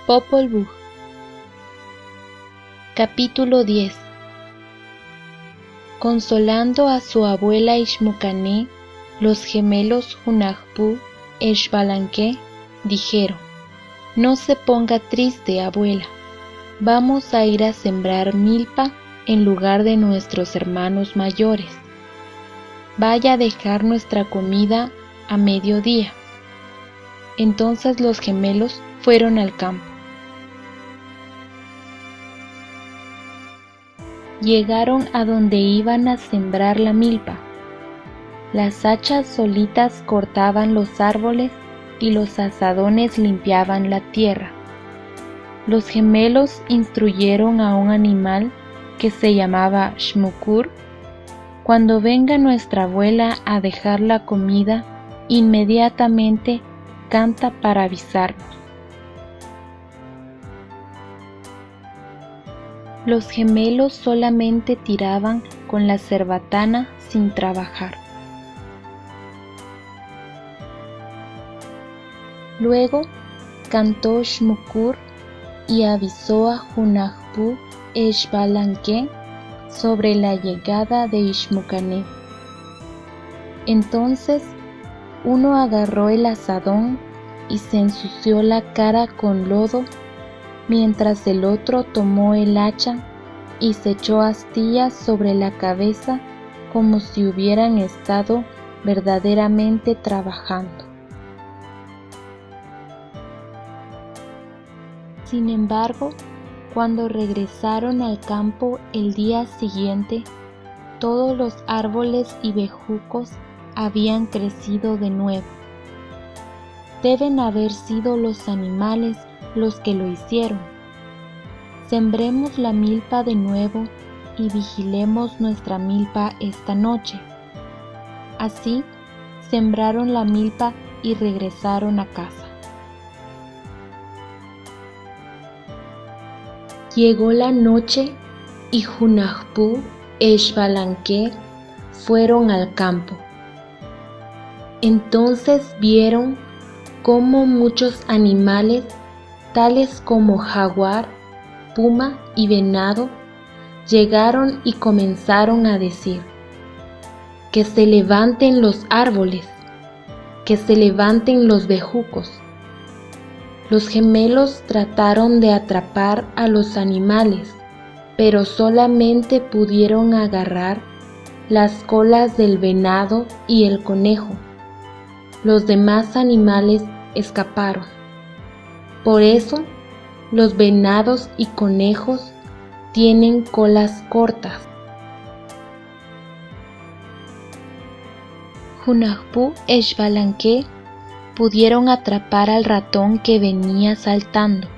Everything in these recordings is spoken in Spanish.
Popol Vuh. Capítulo 10. Consolando a su abuela Ishmucané, los gemelos Hunahpu e Xbalanque dijeron: «No se ponga triste, abuela. Vamos a ir a sembrar milpa en lugar de nuestros hermanos mayores. Vaya a dejar nuestra comida a mediodía». Entonces los gemelos fueron al campo. Llegaron a donde iban a sembrar la milpa. Las hachas solitas cortaban los árboles y los azadones limpiaban la tierra. Los gemelos instruyeron a un animal que se llamaba Xmucur: «Cuando venga nuestra abuela a dejar la comida, inmediatamente canta para avisarnos». Los gemelos solamente tiraban con la cerbatana sin trabajar. Luego cantó Xmucur y avisó a Hunahpu e Xbalanque sobre la llegada de Ishmucané. Entonces uno agarró el azadón y se ensució la cara con lodo, mientras el otro tomó el hacha y se echó astillas sobre la cabeza como si hubieran estado verdaderamente trabajando. Sin embargo, cuando regresaron al campo el día siguiente, todos los árboles y bejucos habían crecido de nuevo. Deben haber sido los animales los que lo hicieron. Sembremos la milpa de nuevo y vigilemos nuestra milpa esta noche. Así, sembraron la milpa y regresaron a casa. Llegó la noche y Hunahpu e Xbalanque fueron al campo. Entonces vieron cómo muchos animales, tales como jaguar, puma y venado, llegaron y comenzaron a decir: «Que se levanten los árboles, que se levanten los bejucos». Los gemelos trataron de atrapar a los animales, pero solamente pudieron agarrar las colas del venado y el conejo. Los demás animales escaparon. Por eso, los venados y conejos tienen colas cortas. Hunahpu e Xbalanque pudieron atrapar al ratón que venía saltando.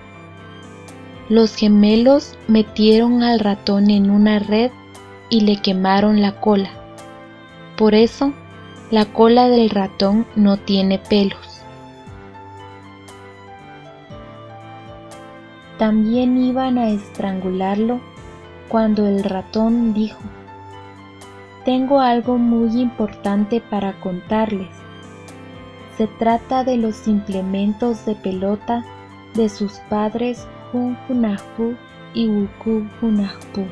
Los gemelos metieron al ratón en una red y le quemaron la cola. Por eso, la cola del ratón no tiene pelos. También iban a estrangularlo cuando el ratón dijo: «Tengo algo muy importante para contarles. Se trata de los implementos de pelota de sus padres Hunahpu y Wuku Hunahpu».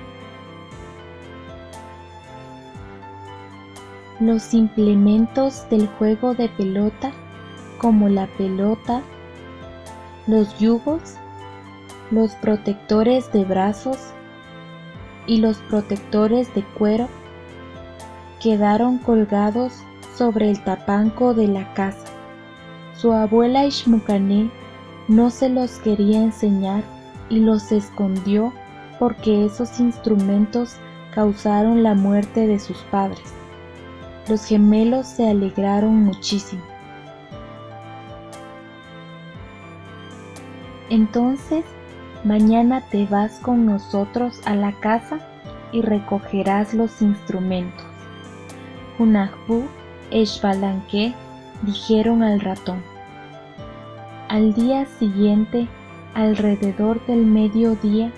Los implementos del juego de pelota, como la pelota, los yugos, los protectores de brazos y los protectores de cuero, quedaron colgados sobre el tapanco de la casa. Su abuela Ishmucané no se los quería enseñar y los escondió porque esos instrumentos causaron la muerte de sus padres. Los gemelos se alegraron muchísimo. «Entonces, mañana te vas con nosotros a la casa y recogerás los instrumentos», Hunahpu e Xbalanque dijeron al ratón. Al día siguiente, alrededor del mediodía,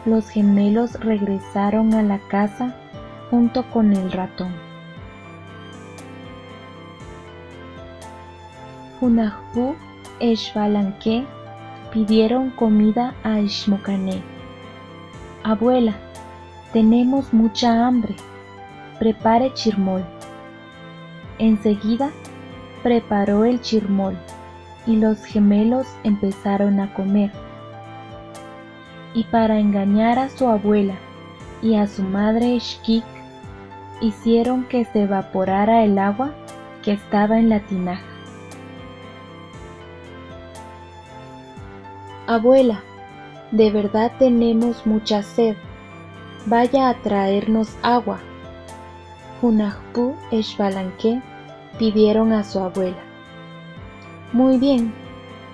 los gemelos regresaron a la casa junto con el ratón. Hunahpu e Xbalanque pidieron comida a Ishmocané. Abuela, tenemos mucha hambre, prepare chirmol. Enseguida preparó el chirmol y los gemelos empezaron a comer. Y para engañar a su abuela y a su madre Xquic, hicieron que se evaporara el agua que estaba en la tinaja. Abuela, de verdad tenemos mucha sed. Vaya a traernos agua. Hunahpu e Xbalanque pidieron a su abuela. Muy bien,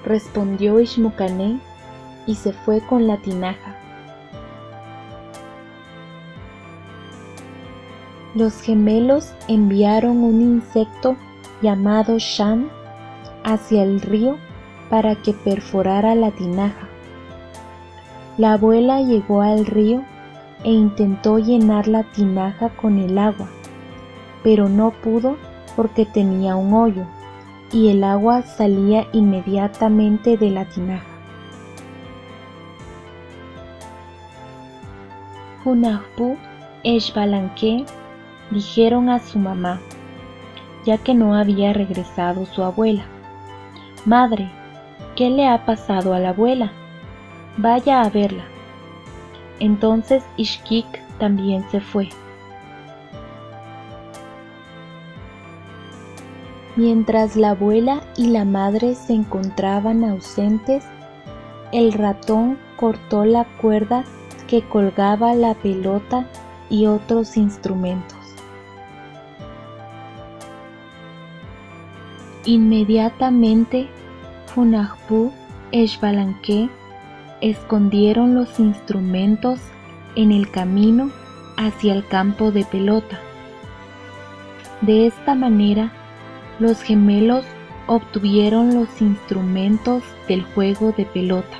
respondió Ishmucané y se fue con la tinaja. Los gemelos enviaron un insecto llamado Shan hacia el río para que perforara la tinaja. La abuela llegó al río e intentó llenar la tinaja con el agua, pero no pudo porque tenía un hoyo y el agua salía inmediatamente de la tinaja. Hunahpu e Xbalanque dijeron a su mamá, ya que no había regresado su abuela: Madre, ¿qué le ha pasado a la abuela? Vaya a verla. Entonces Xquic también se fue. Mientras la abuela y la madre se encontraban ausentes, el ratón cortó la cuerda que colgaba la pelota y otros instrumentos. Inmediatamente, Hunahpu e Xbalanque escondieron los instrumentos en el camino hacia el campo de pelota. De esta manera, los gemelos obtuvieron los instrumentos del juego de pelota.